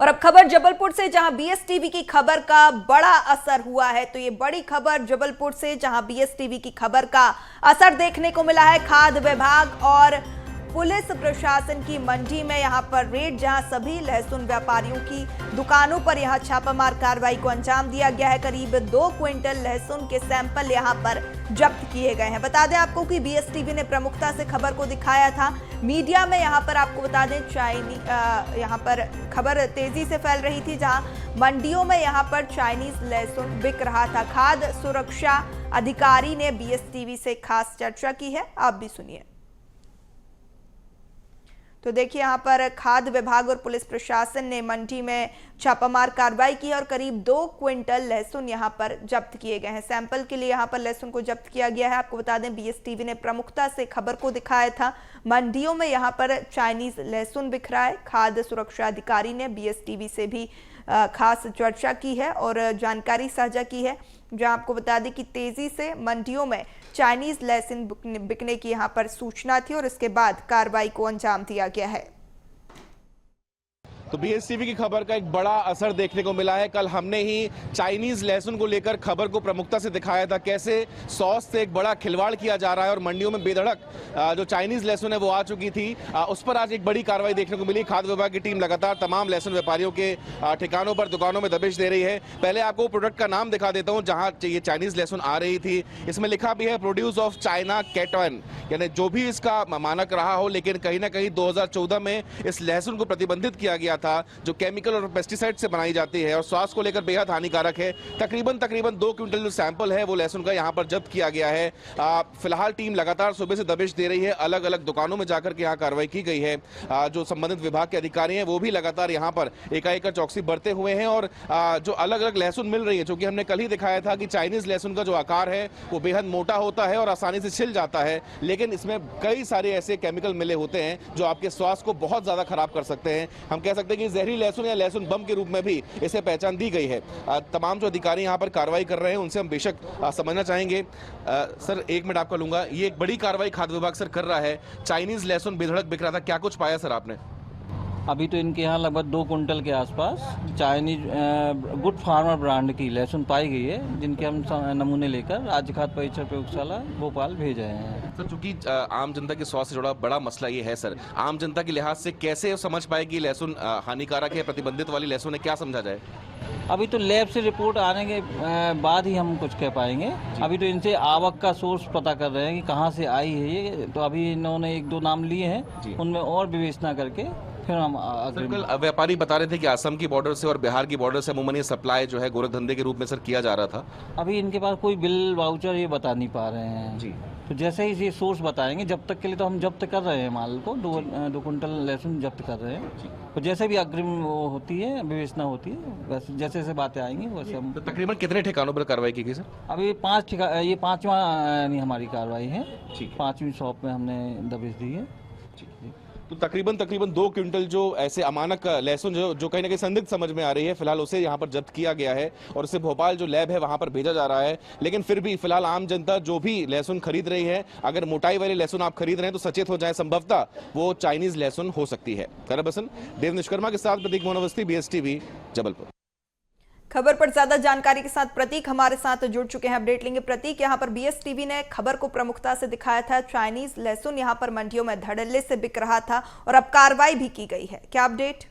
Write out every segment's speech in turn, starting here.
और अब खबर जबलपुर से, जहां बीएसटीवी की खबर का बड़ा असर हुआ है। तो ये बड़ी खबर जबलपुर से, जहां बीएसटीवी की खबर का असर देखने को मिला है। खाद्य विभाग और पुलिस प्रशासन की मंडी में यहां पर रेड, जहां सभी लहसुन व्यापारियों की दुकानों पर यहां छापामार कार्रवाई को अंजाम दिया गया है। करीब 2 क्विंटल लहसुन के सैंपल यहां पर जब्त किए गए हैं। बता दें आपको कि बीएसटीवी ने प्रमुखता से खबर को दिखाया था मीडिया में। यहां पर आपको बता दें यहां पर खबर तेजी से फैल रही थी, जहां मंडियों में यहां पर चाइनीज लहसुन बिक रहा था। खाद्य सुरक्षा अधिकारी ने बीएसटीवी से खास चर्चा की है, आप भी सुनिए। तो देखिए, यहां पर खाद्य विभाग और पुलिस प्रशासन ने मंडी में छापामार कार्रवाई की है और करीब 2 क्विंटल लहसुन यहां पर जब्त किए गए हैं। सैंपल के लिए यहां पर लहसुन को जब्त किया गया है। आपको बता दें, बीएसटीवी ने प्रमुखता से खबर को दिखाया था। मंडियों में यहां पर चाइनीज लहसुन बिक रहा है। खाद्य सुरक्षा अधिकारी ने बीएसटीवी से भी खास चर्चा की है और जानकारी साझा की है, जहां आपको बता दें कि तेजी से मंडियों में चाइनीज लहसुन बिकने की यहां पर सूचना थी और इसके बाद कार्रवाई को अंजाम दिया गया है। तो बीएसटीवी की खबर का एक बड़ा असर देखने को मिला है। कल हमने ही चाइनीज लहसुन को लेकर खबर को प्रमुखता से दिखाया था, कैसे सॉस से एक बड़ा खिलवाड़ किया जा रहा है और मंडियों में बेधड़क जो चाइनीज लहसुन है वो आ चुकी थी। उस पर आज एक बड़ी कार्रवाई देखने को मिली। खाद्य विभाग की टीम लगातार तमाम लहसुन व्यापारियों के ठिकानों पर, दुकानों में दबिश दे रही है। पहले आपको प्रोडक्ट का नाम दिखा देता हूँ जहाँ ये चाइनीज लहसुन आ रही थी। इसमें लिखा भी है प्रोड्यूस ऑफ चाइना कैटवन, यानी जो भी इसका मानक रहा हो, लेकिन कहीं ना कहीं 2014 में इस लहसुन को प्रतिबंधित किया गया था, जो केमिकल और पेस्टिसाइड से बनाई जाती है और स्वास्थ्य को लेकर बेहद हानिकारक है। तकरीबन 2 क्विंटल जो सैंपल है वो लहसुन का यहाँ पर जब्त किया गया है। फिलहाल टीम लगातार सुबह से दबिश दे रही है। अलग अलग दुकानों में जाकर के यहाँ कार्रवाई की गई है। जो संबंधित विभाग के अधिकारी हैं वो भी लगातार यहाँ पर एकाएक चौकसी बरते हुए हैं और जो अलग अलग लहसुन मिल रही है, चूंकि हमने कल ही दिखाया था कि चाइनीज लहसुन का जो आकार है वो बेहद मोटा होता है और आसानी से छिल जाता है, लेकिन इसमें कई सारे ऐसे केमिकल मिले होते हैं जो आपके स्वास्थ्य को बहुत ज्यादा खराब कर सकते हैं। हम कह सकते हैं कि जहरीली लहसुन या लहसुन बम के रूप में भी इसे पहचान दी गई है। तमाम जो अधिकारी यहाँ पर कार्रवाई कर रहे हैं उनसे हम बेशक समझना चाहेंगे। सर, 1 मिनट आपका लूंगा। ये एक बड़ी कार्रवाई खाद्य विभाग सर कर रहा है। चाइनीज लहसुन बेधड़क बिक रहा था, क्या कुछ पाया सर आपने? अभी तो इनके यहाँ लगभग 2 कुंटल के आसपास चाइनीज गुड फार्मर ब्रांड की लहसुन पाई गई है, जिनके हम नमूने लेकर राज्य खाद्य परीक्षण प्रयोगशाला भोपाल भेज रहे हैं। सर, चूंकि आम जनता के स्वास्थ्य से जुड़ा बड़ा मसला ये है सर, आम जनता के लिहाज से कैसे समझ पाए कि लहसुन हानिकारक है, प्रतिबंधित वाली लहसुन है, क्या समझा जाए? अभी तो लैब से रिपोर्ट आने के बाद ही हम कुछ कह पाएंगे। अभी तो इनसे आवक का सोर्स पता कर रहे हैं कि कहाँ से आई है ये। तो अभी इन्होंने 1-2 नाम लिए हैं, उनमें और विवेचना करके फिर हम कल व्यापारी बता रहे थे कि असम की बॉर्डर से और बिहार की बॉर्डर से अमूमन ये सप्लाई जो है गोरखधंधे के रूप में सर किया जा रहा था। अभी इनके पास कोई बिल वाउचर ये बता नहीं पा रहे हैं जी। तो जैसे ही ये सोर्स बताएंगे, जब तक के लिए तो हम जब्त कर रहे हैं माल को, 2 कुंटल लहसुन जब्त कर रहे हैं। तो जैसे भी अग्रिम वो होती है, विवेचना होती है, वैसे जैसे जैसे बातें आएंगी वैसे हम। तो तकरीबन कितने ठिकानों पर कार्रवाई की गई सर? अभी 5 ये 5वां यानी हमारी कार्रवाई है। 5वीं शॉप में हमने दबिश दी है। तो तकरीबन 2 क्विंटल जो ऐसे अमानक लहसुन जो कहीं ना कहीं संदिग्ध समझ में आ रही है, फिलहाल उसे यहाँ पर जब्त किया गया है और उसे भोपाल जो लैब है वहां पर भेजा जा रहा है। लेकिन फिर भी फिलहाल आम जनता जो भी लहसुन खरीद रही है, अगर मोटाई वाली लहसुन आप खरीद रहे हैं तो सचेत हो जाए, संभवतः वो चाइनीज लहसुन हो सकती है। करबसन देव निष्कर्मा के साथ प्रतीक मोनोवस्थी, बीएसटीवी जबलपुर। खबर पर ज्यादा जानकारी के साथ प्रतीक हमारे साथ जुड़ चुके हैं, अपडेट लेंगे। प्रतीक, यहां पर बीएसटीवी ने खबर को प्रमुखता से दिखाया था। चाइनीज लहसुन यहां पर मंडियों में धड़ल्ले से बिक रहा था और अब कार्रवाई भी की गई है, क्या अपडेट?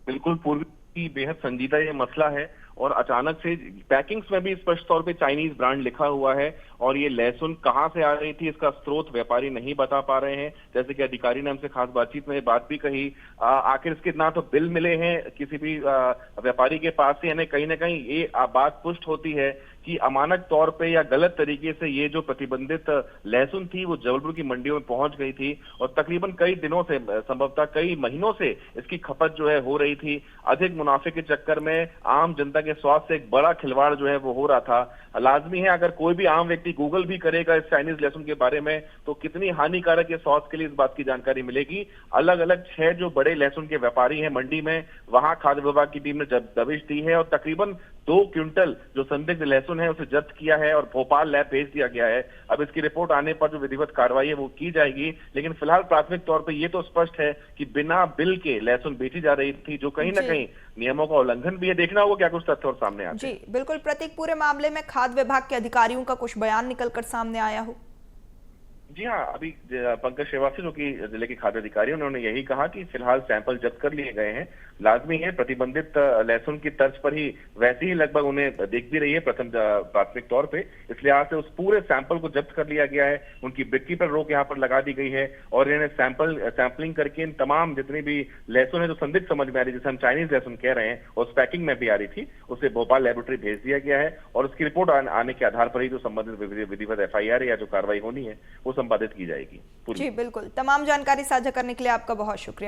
बिल्कुल पूर्वी की बेहद संजीदा ये मसला है और अचानक से पैकिंग्स में भी स्पष्ट तौर पे चाइनीज ब्रांड लिखा हुआ है और ये लहसुन कहां से आ रही थी इसका स्रोत व्यापारी नहीं बता पा रहे हैं। जैसे कि अधिकारी ने हमसे खास बातचीत में बात भी कही, आखिर इसके ना तो बिल मिले हैं किसी भी व्यापारी के पास से, यानी कहीं ना कहीं ये बात पुष्ट होती है कि अमानक तौर पे या गलत तरीके से ये जो प्रतिबंधित लहसुन थी वो जबलपुर की मंडियों में पहुंच गई थी और तकरीबन कई दिनों से, संभवतः कई महीनों से इसकी खपत जो है हो रही थी। अधिक मुनाफे के चक्कर में आम जनता के स्वास्थ्य से एक बड़ा खिलवाड़ जो है वो हो रहा था। लाजमी है, अगर कोई भी आम व्यक्ति गूगल भी करेगा इस चाइनीज लहसुन के बारे में तो कितनी हानिकारक है स्वास्थ्य के लिए इस बात की जानकारी मिलेगी। अलग अलग 6 जो बड़े लहसुन के व्यापारी हैं मंडी में, वहां खाद्य विभाग की टीम ने दबिश दी है और तकरीबन 2 क्विंटल जो संदिग्ध लहसुन है उसे जब्त किया है और भोपाल लैब भेज दिया गया है। अब इसकी रिपोर्ट आने पर जो विधिवत कार्रवाई है वो की जाएगी, लेकिन फिलहाल प्राथमिक तौर पर ये तो स्पष्ट है कि बिना बिल के लहसुन बेची जा रही थी, जो कहीं ना कहीं नियमों का उल्लंघन भी है। देखना होगा क्या कुछ तथ्य और सामने आते हैं। जी बिल्कुल प्रतीक, पूरे मामले में खाद्य विभाग के अधिकारियों का कुछ बयान निकलकर सामने आया हो? जी हाँ, अभी पंकज श्रीवास्तव जो कि जिले के खाद्य अधिकारी, उन्होंने यही कहा कि फिलहाल सैंपल जब्त कर लिए गए हैं। लाजमी है, प्रतिबंधित लहसुन की तर्ज पर ही वैसे ही लगभग उन्हें दिख भी रही है प्रथम प्राथमिक तौर पे, इस लिहाज से उस पूरे सैंपल को जब्त कर लिया गया है। उनकी बिक्री पर रोक यहाँ पर लगा दी गई है और इन्हें सैंपलिंग करके इन तमाम जितनी भी लहसुन है जो संदिग्ध समझ में आ रही है, जिसे हम चाइनीज लहसुन कह रहे हैं, उस पैकिंग में भी आ रही थी, उसे भोपाल लेबोरेटरी भेज दिया गया है और उसकी रिपोर्ट आने के आधार पर ही जो संबंधित विधिवत FIR या जो कार्रवाई होनी है वो संपादित की जाएगी। जी बिल्कुल, तमाम जानकारी साझा करने के लिए आपका बहुत शुक्रिया।